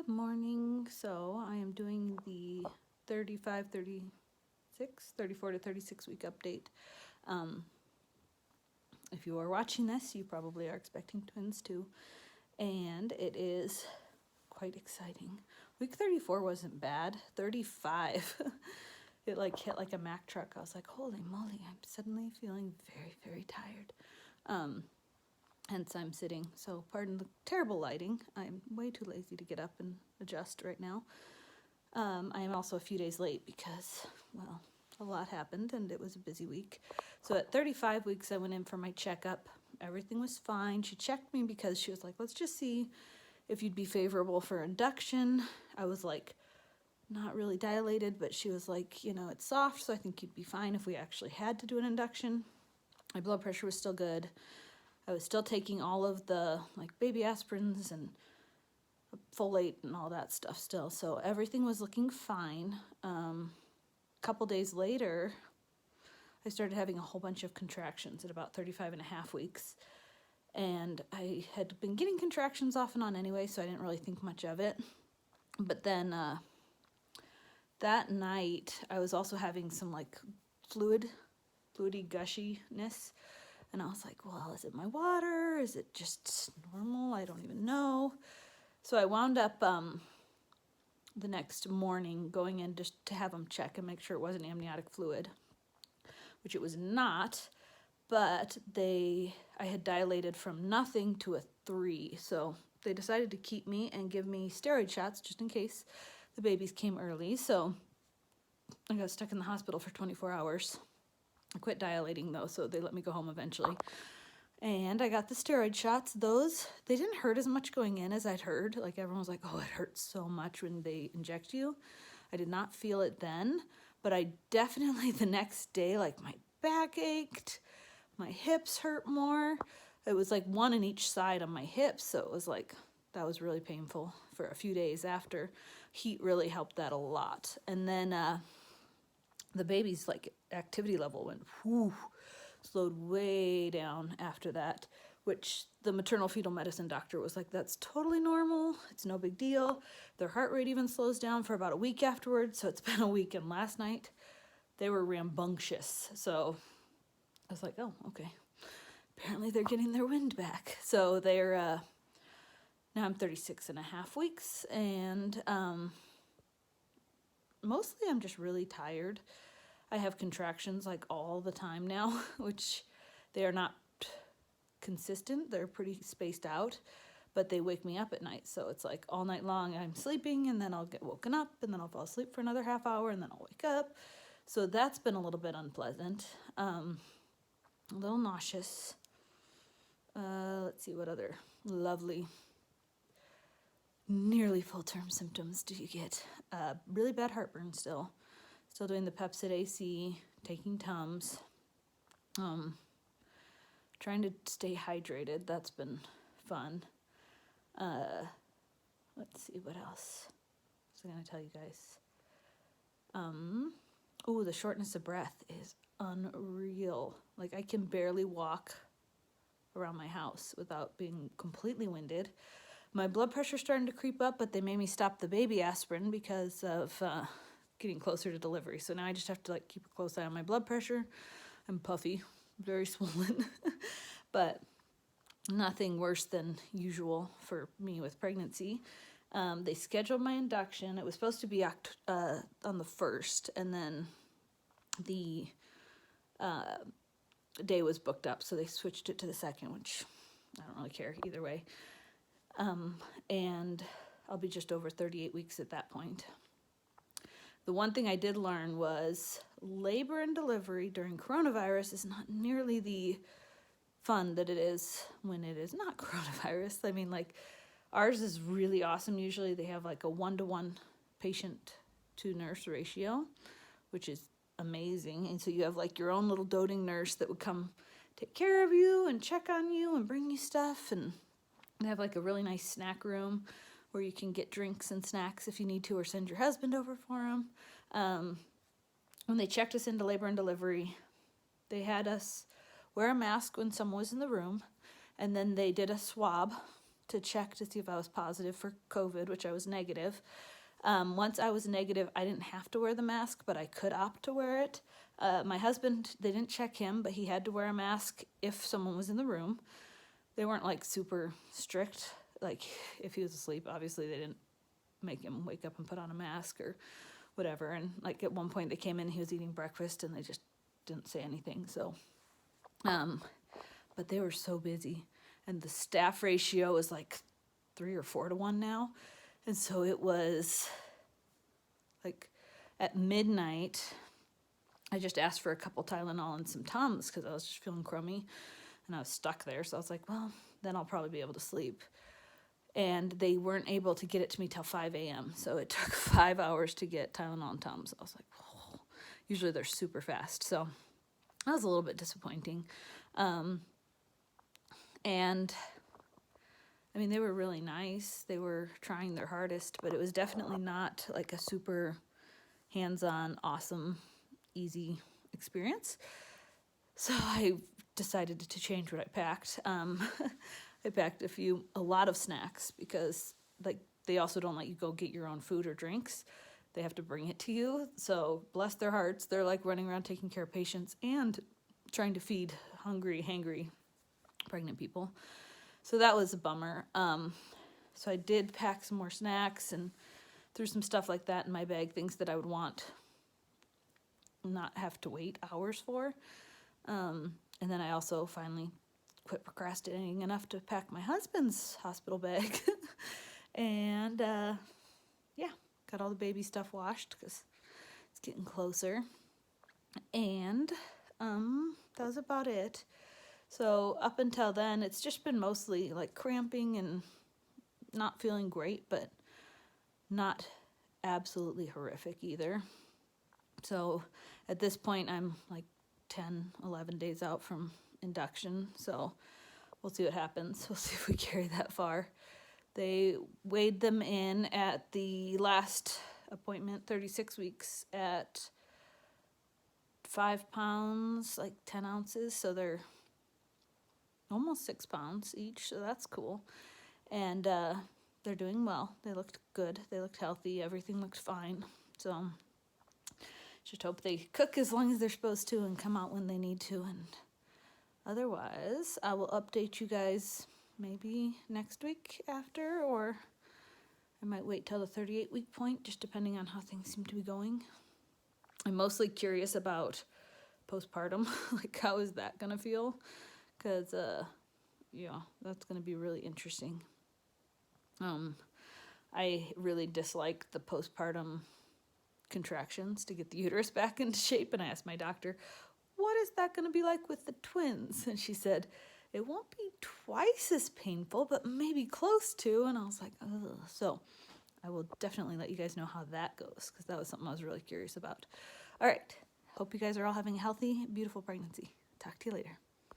Good morning. So I am doing the 35, 36, 34 to 36 week update. Um, if you are watching this, you probably are expecting twins too. And it is quite exciting. Week 34 wasn't bad. 35, it like hit like a Mack truck. I was like, holy moly, I'm suddenly feeling very, very tired. Hence I'm sitting. So pardon the terrible lighting. I'm way too lazy to get up and adjust right now. I am also a few days late because, well, a lot happened and it was a busy week. So at 35 weeks, I went in for my checkup. Everything was fine. She checked me because she was like, let's just see if you'd be favorable for induction. I was like, not really dilated, but she was like, you know, it's soft, so I think you'd be fine if we actually had to do an induction. My blood pressure was still good. I was still taking all of the like baby aspirins and folate and all that stuff still. So everything was looking fine. A couple days later, I started having a whole bunch of contractions at about 35 and a half weeks. And I had been getting contractions off and on anyway, so I didn't really think much of it. But then that night, I was also having some like fluidy gushiness. And I was like, well, is it my water? Is it just normal? I don't even know. So I wound up the next morning going in just to have them check and make sure it wasn't amniotic fluid, which it was not, but I had dilated from nothing to a 3. So they decided to keep me and give me steroid shots just in case the babies came early. So I got stuck in the hospital for 24 hours. I quit dilating though, so they let me go home eventually. And I got the steroid shots. Those, they didn't hurt as much going in as I'd heard. Like everyone was like, oh, it hurts so much when they inject you. I did not feel it then, but I definitely the next day, like my back ached, my hips hurt more. It was like one in each side on my hips. So it was like, that was really painful for a few days after. Heat really helped that a lot. And then the baby's like activity level went slowed way down after that, which the maternal fetal medicine doctor was like, that's totally normal. It's no big deal. Their heart rate even slows down for about a week afterwards. So it's been a week, and last night they were rambunctious. So I was like, oh, okay. Apparently they're getting their wind back. So they're, now I'm 36 and a half weeks, and mostly I'm just really tired. I have contractions like all the time now, which they are not consistent. They're pretty spaced out, but they wake me up at night. So it's like all night long I'm sleeping, and then I'll get woken up, and then I'll fall asleep for another half hour, and then I'll wake up. So that's been a little bit unpleasant. A little nauseous. Let's see what other lovely nearly full-term symptoms do you get. Really bad heartburn still. Still doing the Pepcid AC, taking Tums. Trying to stay hydrated. That's been fun. Let's see what else was I going to tell you guys. The shortness of breath is unreal. Like I can barely walk around my house without being completely winded. My blood pressure's starting to creep up, but they made me stop the baby aspirin because of getting closer to delivery. So now I just have to like keep a close eye on my blood pressure. I'm puffy, very swollen, but nothing worse than usual for me with pregnancy. They scheduled my induction. It was supposed to be on the 1st, and then the day was booked up, so they switched it to the 2nd, which I don't really care either way. And I'll be just over 38 weeks at that point. The one thing I did learn was labor and delivery during coronavirus is not nearly the fun that it is when it is not coronavirus. I mean, like, ours is really awesome. Usually they have like a 1-to-1 patient to nurse ratio, which is amazing. And so you have like your own little doting nurse that would come take care of you and check on you and bring you stuff. And they have like a really nice snack room where you can get drinks and snacks if you need to, or send your husband over for them. When they checked us into labor and delivery, they had us wear a mask when someone was in the room, and then they did a swab to check to see if I was positive for COVID, which I was negative. Once I was negative, I didn't have to wear the mask, but I could opt to wear it. My husband, they didn't check him, but he had to wear a mask if someone was in the room. They weren't like super strict. Like if he was asleep, obviously they didn't make him wake up and put on a mask or whatever. And like at one point they came in, he was eating breakfast and they just didn't say anything. So, but they were so busy, and the staff ratio is like 3 or 4 to 1 now. And so it was like at midnight, I just asked for a couple Tylenol and some Tums because I was just feeling crummy and I was stuck there. So I was like, well, then I'll probably be able to sleep. And they weren't able to get it to me till 5 a.m. So it took 5 hours to get Tylenol and Tums. I was like, oh. Usually they're super fast. So that was a little bit disappointing. And I mean, they were really nice. They were trying their hardest, but it was definitely not like a super hands-on, awesome, easy experience. So I decided to change what I packed. I packed a lot of snacks because like they also don't let you go get your own food or drinks. They have to bring it to you. So bless their hearts, they're like running around taking care of patients and trying to feed hungry, hangry pregnant people. So that was a bummer. So I did pack some more snacks and threw some stuff like that in my bag, things that I would want not have to wait hours for. And then I also finally quit procrastinating enough to pack my husband's hospital bag. And yeah, got all the baby stuff washed because it's getting closer. And that was about it. So up until then, it's just been mostly like cramping and not feeling great, but not absolutely horrific either. So at this point, I'm like 10, 11 days out from induction. So we'll see what happens. We'll see if we carry that far. They weighed them in at the last appointment, 36 weeks, at 5 pounds, like 10 ounces. So they're almost 6 pounds each, so that's cool. And they're doing well. They looked good. They looked healthy. Everything looked fine. So just hope they cook as long as they're supposed to and come out when they need to. And otherwise, I will update you guys maybe next week after, or I might wait till the 38-week point, just depending on how things seem to be going. I'm mostly curious about postpartum. Like, how is that going to feel? Because, yeah, that's going to be really interesting. I really dislike the postpartum contractions to get the uterus back into shape. And I asked my doctor, what is that going to be like with the twins? And she said, it won't be twice as painful, but maybe close to. And I was like, ugh. So I will definitely let you guys know how that goes, because that was something I was really curious about. All right. Hope you guys are all having a healthy, beautiful pregnancy. Talk to you later.